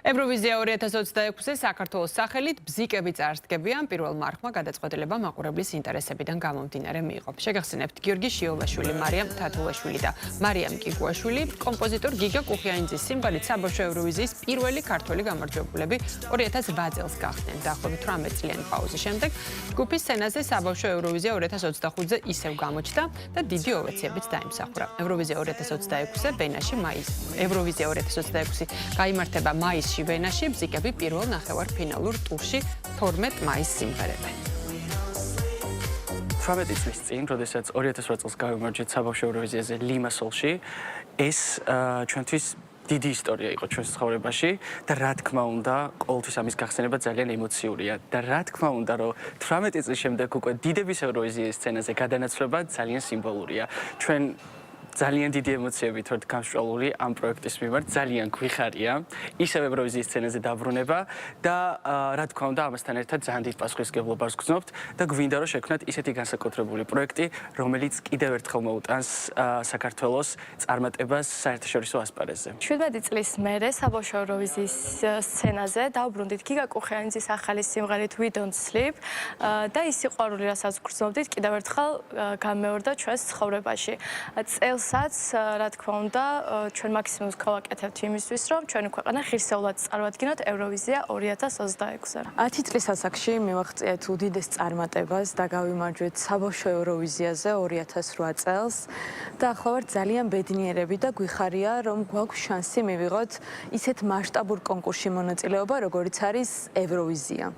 ევროვიზია 2026-ზე საქართველოს სახელით ბზიკები წარსდგებიან. პირველ მარხმა გადაწყვეტილება მაყურებლის ინტერესებიდან გამომდინარე მიიღო. შეგახსენებთ გიორგი შიოვაშვილი, მარიამ თათულაშვილი და მარიამ კიკუაშვილი, კომპოზიტორ გიგა კუხიანიძის სიმღერით საბავშვო ევროვიზიის პირველი ქართველი გამარჯვებულები 2008 წელს გახდნენ. დაახლოებით 18 წლიანი პაუზის შემდეგ ჯგუფის სცენაზე საბავშვო ევროვიზია 2025-ზე ისევ გამოჩნდა და დიდი ოვაციებით დაიმსახურა. ევროვიზია 2026-ზე ვენაში ევროვიზია 2026 გაიმართება მაისში ვენაში, ბზიკები პირველ ნახევარფინალურ ტურში 12 მაისს სიმღერებენ. 18 წლის წინ, როდესაც 2008 წელს გავიმარჯვეთ საბავშვო ევროვიზიაზე ლიმასოლში, ეს ჩვენთვის დიდი ისტორია იყო ჩვენს ცხოვრებაში და რა თქმა უნდა, ყოველთვის ამის გახსენება ძალიან ემოციურია და რა თქმა უნდა, რომ 18 წლის შემდეგ უკვე დიდების ევროვიზიის სცენაზე გადანაცვლება ძალიან სიმბოლურია. ჩვენ ძალიან დიდი ემოციებით ვართ გამსჭვალული ამ პროექტის მიმართ, ძალიან გვიხარია ისევ ევროვიზიის სცენაზე დაბრუნება და რა თქმა უნდა, ამასთან ერთად ძალიან დიდ პასუხისმგებლობას გრძნობთ და გვინდა რომ შექმნათ ისეთი განსაკუთრებული პროექტი, რომელიც კიდევ ერთხელ მოუტანს საქართველოს წარმატებას საერთაშორისო ასპარეზზე. 17 წლის მერე საბავშვო ევროვიზიის სცენაზე დავბრუნდით გიგა კუხიანიძის ახალი სიმღერით We Don't Sleep და ის სიყვარული, რასაც გრძნობდით, კიდევ ერთხელ გამეორდა ჩვენს ცხოვრებაში. წელსაც, რა თქმა უნდა, ჩვენ მაქსიმუმს გავაკეთებთ იმისთვის, რომ ჩვენი ქვეყანა ღირსეულად წარვადგინოთ ევროვიზია 2026-ზე. 10 წლის ასაკში მივაღწიეთ უდიდეს წარმატებას და გავიმარჯვეთ საბავშვო ევროვიზიაზე 2008 წელს და ახლა ვართ ძალიან ბედნიერები და გვიხარია, რომ გვაქვს შანსი მივიღოთ ისეთ მასშტაბურ კონკურსში მონაწილეობა, როგორიც არის ევროვიზია.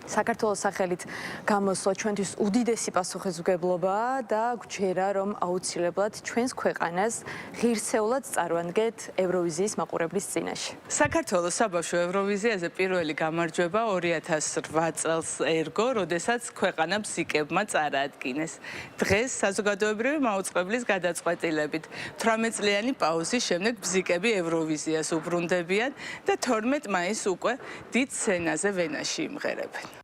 საქართველოს სახელით გამოსვლა ჩვენთვის უდიდესი პასუხისმგებლობაა და გვჯერა, რომ აუცილებლად ჩვენს ქვეყანას ღირსეულად წარვადგეთ ევროვიზიის მაყურებლის წინაშე. საქართველოს საბავშვო ევროვიზიაზე პირველი გამარჯვება 2008 წელს ერგო, როდესაც ქვეყანა ბზიკებმა წარადგინეს. დღეს საზოგადოებრივი მაუწყებლის გადაწყვეტილებით 18 წლიანი პაუზის შემდეგ ბზიკები ევროვიზიას უბრუნდებიან და 12 მაისს უკვე დიდ სცენაზე ვენაში იმღერებენ.